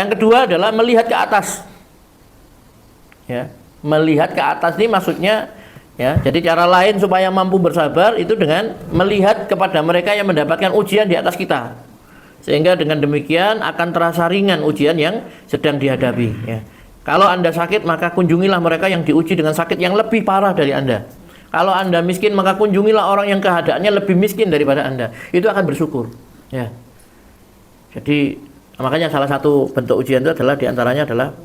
Yang kedua adalah melihat ke atas. Ya, melihat ke atas ini maksudnya ya, jadi cara lain supaya mampu bersabar itu dengan melihat kepada mereka yang mendapatkan ujian di atas kita. Sehingga dengan demikian akan terasa ringan ujian yang sedang dihadapi ya. Kalau Anda sakit, maka kunjungilah mereka yang diuji dengan sakit yang lebih parah dari Anda. Kalau Anda miskin, maka kunjungilah orang yang keadaannya lebih miskin daripada Anda. Itu akan bersyukur. Ya. Jadi makanya salah satu bentuk ujian itu adalah diantaranya adalah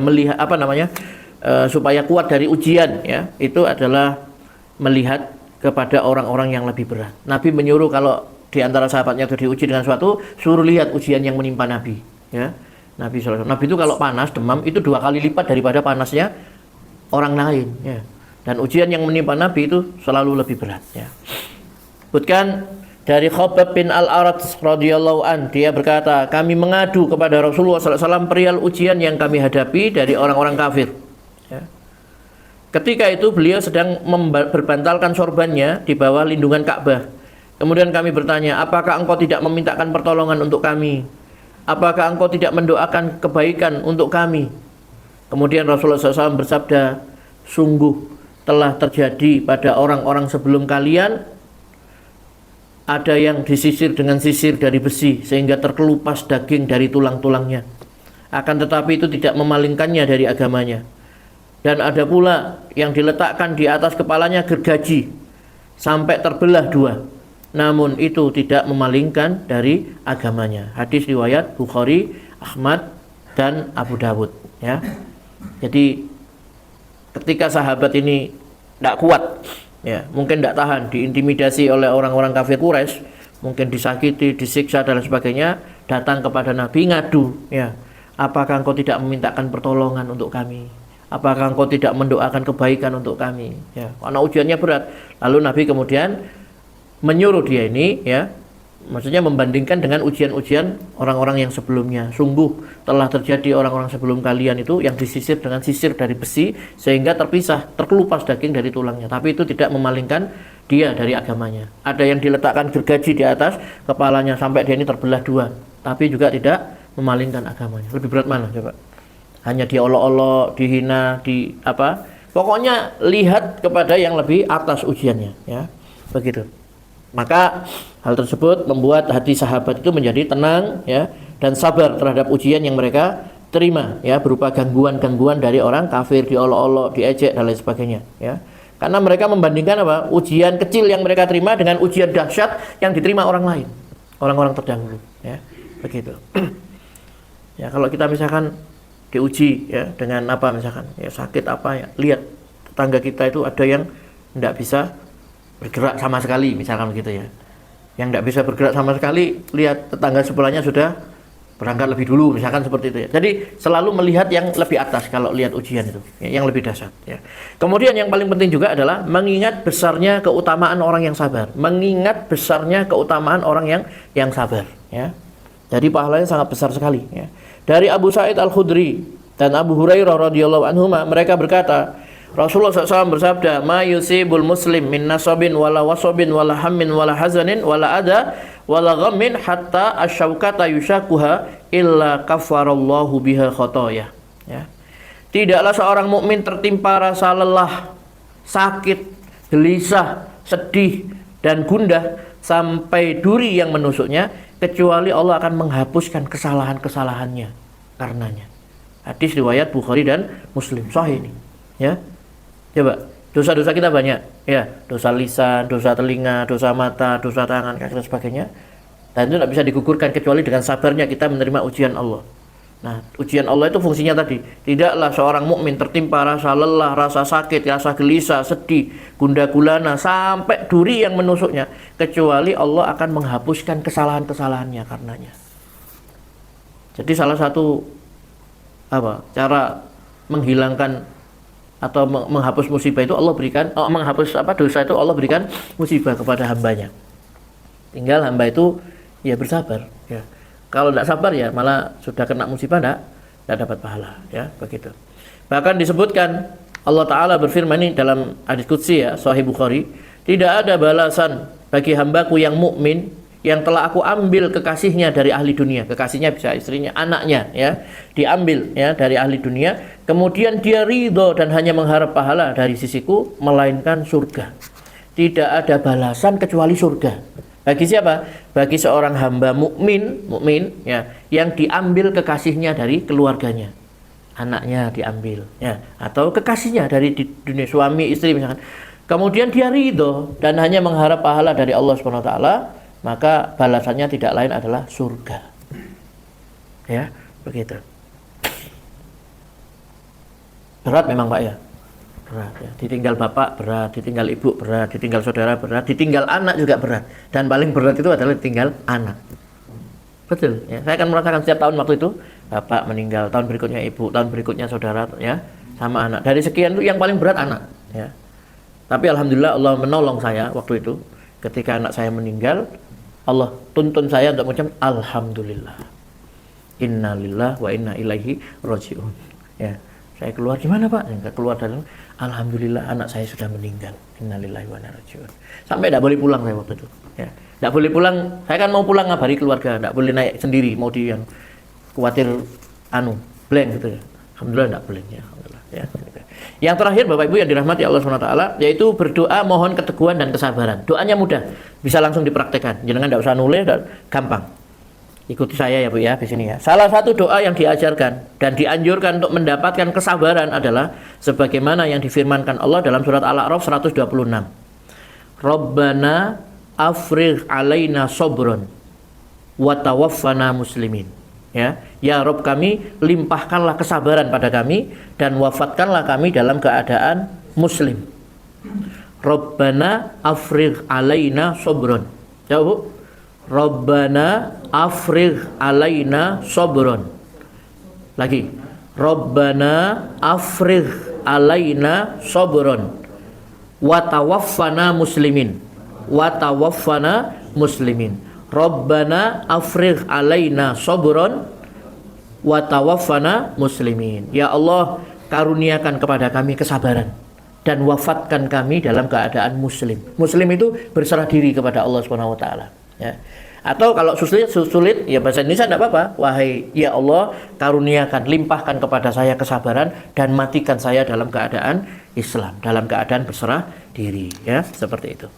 melihat supaya kuat dari ujian ya. Itu adalah melihat kepada orang-orang yang lebih berat. Nabi menyuruh kalau di antara sahabatnya itu diuji dengan suatu, suruh lihat ujian yang menimpa Nabi. Ya. Nabi itu kalau panas, demam, itu 2 kali lipat daripada panasnya orang lain ya. Dan ujian yang menimpa Nabi itu selalu lebih berat ya. Sebutkan dari Khabbab bin Al-Arat radhiyallahu an, dia berkata, kami mengadu kepada Rasulullah SAW perihal ujian yang kami hadapi dari orang-orang kafir ya. Ketika itu beliau sedang berbantalkan sorbannya di bawah lindungan Ka'bah. Kemudian kami bertanya, apakah engkau tidak memintakan pertolongan untuk kami? Apakah engkau tidak mendoakan kebaikan untuk kami? Kemudian Rasulullah SAW bersabda, sungguh telah terjadi pada orang-orang sebelum kalian ada yang disisir dengan sisir dari besi sehingga terkelupas daging dari tulang-tulangnya. Akan tetapi itu tidak memalingkannya dari agamanya. Dan ada pula yang diletakkan di atas kepalanya gergaji sampai terbelah 2. Namun itu tidak memalingkan dari agamanya. Hadis riwayat Bukhari, Ahmad, dan Abu Dawud ya. Jadi ketika sahabat ini tidak kuat ya, mungkin tidak tahan, diintimidasi oleh orang-orang kafir Quraisy, mungkin disakiti, disiksa dan sebagainya, datang kepada Nabi ngadu ya, apakah engkau tidak memintakan pertolongan untuk kami? Apakah engkau tidak mendoakan kebaikan untuk kami ya? Karena ujiannya berat. Lalu Nabi kemudian menyuruh dia ini ya, maksudnya membandingkan dengan ujian-ujian orang-orang yang sebelumnya. Sungguh telah terjadi orang-orang sebelum kalian itu yang disisir dengan sisir dari besi sehingga terpisah, terkelupas daging dari tulangnya, tapi itu tidak memalingkan dia dari agamanya. Ada yang diletakkan gergaji di atas kepalanya sampai dia ini terbelah 2, tapi juga tidak memalingkan agamanya. Lebih berat mana coba? Hanya diolok-olok, dihina, pokoknya lihat kepada yang lebih atas ujiannya ya. Begitu. Maka hal tersebut membuat hati sahabat itu menjadi tenang ya, dan sabar terhadap ujian yang mereka terima ya, berupa gangguan-gangguan dari orang kafir, diolok-olok, diejek dan lain sebagainya ya. Karena mereka membandingkan ujian kecil yang mereka terima dengan ujian dahsyat yang diterima orang lain, orang-orang terdahulu ya. Begitu. Ya, kalau kita misalkan diuji ya dengan misalkan ya sakit ya, lihat tetangga kita itu ada yang tidak bisa bergerak sama sekali misalkan begitu ya. Yang tidak bisa bergerak sama sekali, lihat tetangga sebelahnya sudah berangkat lebih dulu misalkan seperti itu ya. Jadi selalu melihat yang lebih atas kalau lihat ujian itu ya, yang lebih dahsyat ya. Kemudian yang paling penting juga adalah mengingat besarnya keutamaan orang yang sabar. Mengingat besarnya keutamaan orang yang sabar ya. Jadi pahalanya sangat besar sekali ya. Dari Abu Sa'id Al-Khudri dan Abu Hurairah radhiyallahu anhuma, mereka berkata, Rasulullah SAW bersabda, ma yusibul muslim min nasabin wala wasabin wala hammin wala hazanin wala ada wala ghammin hatta asyaukata yushakuha illa kafarallahu biha khotoyah ya. Tidaklah seorang mukmin tertimpa rasa lelah, sakit, gelisah, sedih dan gundah sampai duri yang menusuknya, kecuali Allah akan menghapuskan kesalahan-kesalahannya karenanya. Hadis riwayat Bukhari dan Muslim, sahih ini ya. Coba, dosa-dosa kita banyak ya, dosa lisan, dosa telinga, dosa mata, dosa tangan, kaki dan sebagainya. Dan itu tidak bisa digugurkan kecuali dengan sabarnya kita menerima ujian Allah. Nah, ujian Allah itu fungsinya tadi, tidaklah seorang mukmin tertimpa rasa lelah, rasa sakit, rasa gelisah, sedih, gundah gulana sampai duri yang menusuknya, kecuali Allah akan menghapuskan kesalahan-kesalahannya karenanya. Jadi salah satu cara menghilangkan atau menghapus musibah itu Allah berikan, menghapus dosa itu Allah berikan musibah kepada hambanya. Tinggal hamba itu ya bersabar ya. Kalau tidak sabar ya malah sudah kena musibah tidak dapat pahala ya, begitu. Bahkan disebutkan Allah Ta'ala berfirman ini dalam hadis qudsi ya, Sahih Bukhari, tidak ada balasan bagi hambaku yang mukmin yang telah aku ambil kekasihnya dari ahli dunia. Kekasihnya bisa istrinya, anaknya ya, diambil ya dari ahli dunia, kemudian dia ridho dan hanya mengharap pahala dari sisiku melainkan surga. Tidak ada balasan kecuali surga. Bagi siapa? Bagi seorang hamba mukmin ya, yang diambil kekasihnya dari keluarganya. Anaknya diambil ya, atau kekasihnya dari di dunia, suami istri misalkan. Kemudian dia ridho dan hanya mengharap pahala dari Allah Subhanahu wa taala, maka balasannya tidak lain adalah surga. Ya, begitu. Berat memang Pak ya. Berat ya. Ditinggal bapak berat, ditinggal ibu berat, ditinggal saudara berat, ditinggal anak juga berat. Dan paling berat itu adalah ditinggal anak. Betul ya. Saya akan merasakan setiap tahun waktu itu bapak meninggal, tahun berikutnya ibu, tahun berikutnya saudara ya, sama anak. Dari sekian itu yang paling berat anak ya. Tapi alhamdulillah Allah menolong saya waktu itu. Ketika anak saya meninggal, Allah tuntun saya untuk mengucapkan alhamdulillah. Innalillahi wa inna ilaihi rajiun. Ya, saya keluar gimana Pak? Enggak keluar dalam alhamdulillah anak saya sudah meninggal. Innalillahi wa inna ilaihi rajiun. Sampai tidak boleh pulang saya waktu itu. Ya, tidak boleh pulang. Saya kan mau pulang ngabari keluarga, tidak boleh naik sendiri. Mau di yang khawatir blank gitu ya. Alhamdulillah tidak boleh ya. Alhamdulillah ya. Yang terakhir Bapak Ibu yang dirahmati Allah SWT, yaitu berdoa mohon keteguhan dan kesabaran. Doanya mudah, bisa langsung dipraktekkan. Jangan tidak usah nulis, gampang. Ikuti saya ya Bu ya di sini ya. Salah satu doa yang diajarkan dan dianjurkan untuk mendapatkan kesabaran adalah sebagaimana yang difirmankan Allah dalam surat Al-A'raf 126. Rabbana afrigh alaina sobron wa tawaffana muslimin. Ya Rabb kami, limpahkanlah kesabaran pada kami dan wafatkanlah kami dalam keadaan muslim. Rabbana afrigh alaina sobron. Ya Bu. Rabbana afrigh alaina sobron. Lagi. Rabbana afrigh alaina sobron. Wa tawaffana muslimin. Wa tawaffana muslimin. Rabbana afrigh alaina sobron wa tawaffana muslimin. Ya Allah, karuniakan kepada kami kesabaran dan wafatkan kami dalam keadaan muslim. Muslim itu berserah diri kepada Allah Subhanahu wa taala, ya. Atau kalau sulit ya bahasa Indonesia tidak apa-apa. Wahai ya Allah, karuniakan, limpahkan kepada saya kesabaran dan matikan saya dalam keadaan Islam, dalam keadaan berserah diri, ya, seperti itu.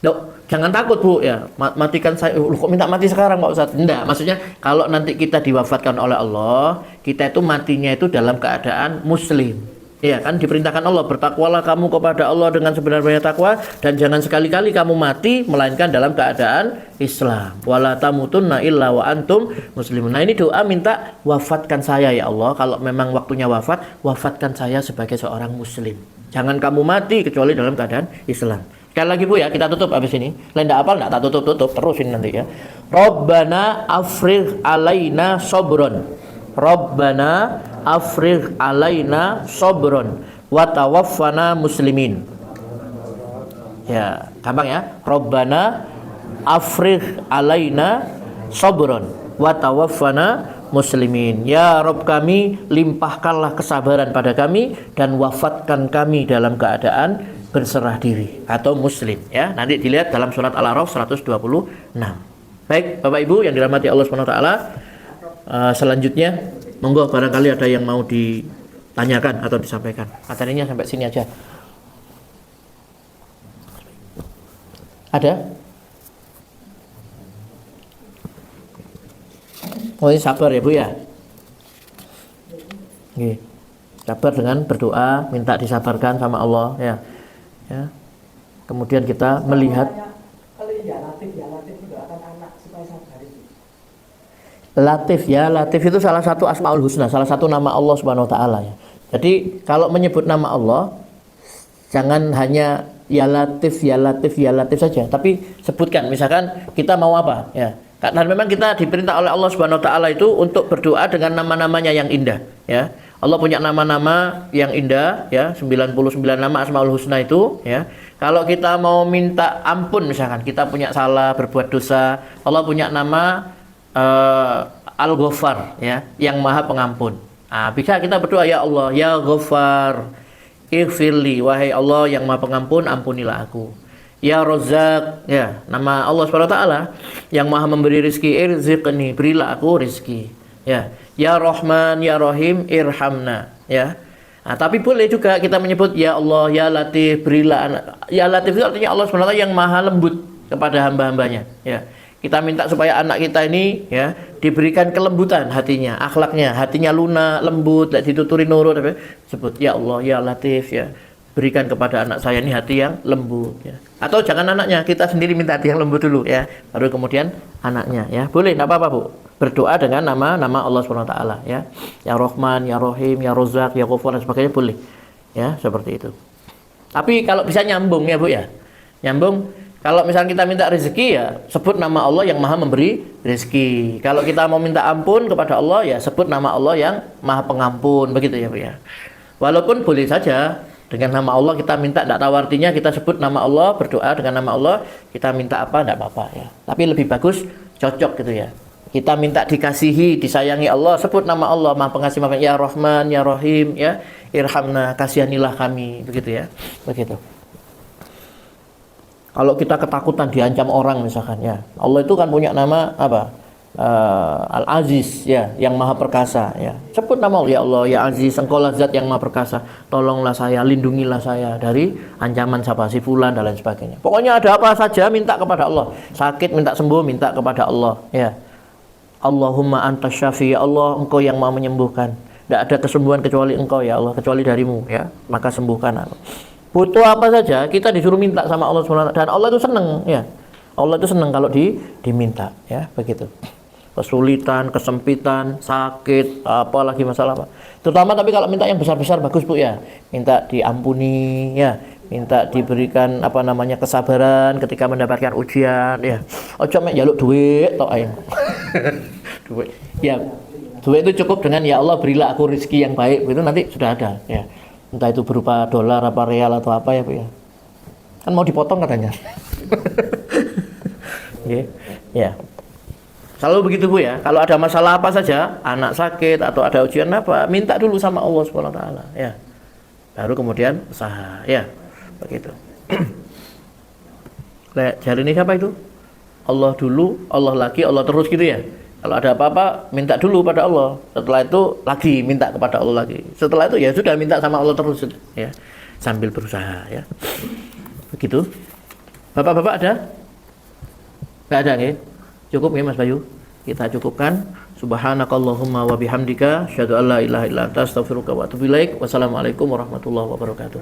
Loh, jangan takut Bu ya, matikan saya. Kok minta mati sekarang Pak Ustaz? Enggak, maksudnya kalau nanti kita diwafatkan oleh Allah, kita itu matinya itu dalam keadaan muslim. Ya kan diperintahkan Allah, bertakwalah kamu kepada Allah dengan sebenar-benarnya takwa dan jangan sekali-kali kamu mati melainkan dalam keadaan Islam. Wala tamutunna illa wa antum muslimun. Nah, ini doa minta wafatkan saya ya Allah. Kalau memang waktunya wafat, wafatkan saya sebagai seorang muslim. Jangan kamu mati kecuali dalam keadaan Islam. Sekali lagi Bu ya, kita tutup habis ini. Lain enggak apal, enggak tak tutup terus ini nanti ya. Rabbana afrigh alaina sobron. Rabbana afrigh alaina sobron wa tawaffana muslimin. Ya, gampang ya. Rabbana afrigh alaina sobron wa tawaffana muslimin. Ya Rabb kami, limpahkanlah kesabaran pada kami dan wafatkan kami dalam keadaan berserah diri atau muslim, ya. Nanti dilihat dalam surat Al-A'raf 126. Baik, Bapak Ibu yang dirahmati Allah Subhanahu wa taala, selanjutnya monggo barangkali ada yang mau ditanyakan atau disampaikan. Materinya sampai sini aja. Ada? Oh, ini sabar ya Bu ya. Oke. Sabar dengan berdoa, minta disabarkan sama Allah ya. Ya. Kemudian kita melihat Latif itu salah satu Asmaul Husna, salah satu nama Allah Subhanahu wa taala ya. Jadi kalau menyebut nama Allah jangan hanya ya Latif saja, tapi sebutkan misalkan kita mau apa ya. Karena memang kita diperintah oleh Allah Subhanahu wa taala itu untuk berdoa dengan nama-namanya yang indah ya. Allah punya nama-nama yang indah ya, 99 nama Asmaul Husna itu ya. Kalau kita mau minta ampun misalkan kita punya salah, berbuat dosa, Allah punya nama Al-Ghaffar ya, yang Maha Pengampun. Nah, bisa kita berdoa ya Allah, ya Ghaffar, ighfirli, wahai Allah yang Maha Pengampun, ampunilah aku. Ya Razzaq, ya, nama Allah Subhanahu wa taala yang Maha memberi rezeki, irziqni, berilah aku rezeki. Ya. Ya Rahman, ya Rahim, irhamna, ya. Nah, tapi boleh juga kita menyebut ya Allah, ya Latif, berilah anak. Ya Latif itu artinya Allah Subhanahu wa taala yang Maha lembut kepada hamba-hambanya, ya. Kita minta supaya anak kita ini ya diberikan kelembutan hatinya, akhlaknya, hatinya lunak, lembut, tidak dituturi nurut, sebut ya Allah, ya Latif, ya. Berikan kepada anak saya ini hati yang lembut, ya. Atau jangan anaknya, kita sendiri minta hati yang lembut dulu, ya. Baru kemudian anaknya, ya. Boleh, enggak apa-apa, Bu. Berdoa dengan nama-nama Allah Subhanahu wa taala, ya. Ya Rahman, ya Rahim, ya Razzaq, ya Ghafur dan sebagainya boleh. Ya, seperti itu. Tapi kalau bisa nyambung ya, Bu, ya. Nyambung. Kalau misalnya kita minta rezeki ya sebut nama Allah yang Maha memberi rezeki. Kalau kita mau minta ampun kepada Allah ya sebut nama Allah yang Maha Pengampun, begitu ya, Bu, ya. Walaupun boleh saja dengan nama Allah kita minta, tidak tahu artinya, kita sebut nama Allah, berdoa dengan nama Allah, kita minta apa tidak apa-apa, ya. Tapi lebih bagus cocok gitu, ya. Kita minta dikasihi, disayangi Allah, sebut nama Allah Maha Pengasih, Maha ya Rahman, ya Rahim, ya irhamna, kasihanilah kami, begitu ya. Begitu. Kalau kita ketakutan diancam orang misalkan, ya, Allah itu kan punya nama apa? Al-Aziz, ya, yang Maha Perkasa, ya. Sebut nama Allah, ya Allah, ya Aziz, Engkaulah Zat yang Maha Perkasa. Tolonglah saya, lindungilah saya dari ancaman siapa si fulan dan lain sebagainya. Pokoknya ada apa saja minta kepada Allah. Sakit minta sembuh, minta kepada Allah, ya. Allahumma antas syafi, ya Allah, Engkau yang Maha menyembuhkan. Tidak ada kesembuhan kecuali Engkau, ya Allah, kecuali darimu, ya. Maka sembuhkan aku. Butuh apa saja kita disuruh minta sama Allah SWT, dan Allah itu senang, ya. Allah itu senang kalau diminta, ya, begitu. Kesulitan, kesempitan, sakit, apalagi masalah apa. Terutama tapi kalau minta yang besar-besar bagus, Bu, ya. Minta diampuni, ya. Minta diberikan apa namanya kesabaran ketika mendapatkan ujian, ya. Ojo mek njaluk duit tok ae. Duit. Ya. Duit itu cukup dengan ya Allah berilah aku rezeki yang baik, begitu nanti sudah ada, ya. Entah itu berupa dolar apa real atau apa, ya, Bu, ya. Kan mau dipotong katanya. Ya. Ya. Selalu begitu, Bu, ya. Kalau ada masalah apa saja, anak sakit atau ada ujian apa, minta dulu sama Allah Subhanahu wa taala, ya. Baru kemudian usaha, ya. Begitu. Jari ini siapa itu? Allah dulu, Allah lagi, Allah terus gitu, ya. Kalau ada apa-apa, minta dulu pada Allah. Setelah itu lagi minta kepada Allah lagi. Setelah itu ya sudah minta sama Allah terus, ya. Sambil berusaha, ya. Begitu. Bapak-bapak ada? Enggak ada, nggih? Cukup nggih, Mas Bayu? Kita cukupkan. Subhanakallahumma wa bihamdika, asyhadu an la ilaha illa anta, astaghfiruka wa atubu ilaik. Wassalamualaikum warahmatullahi wabarakatuh.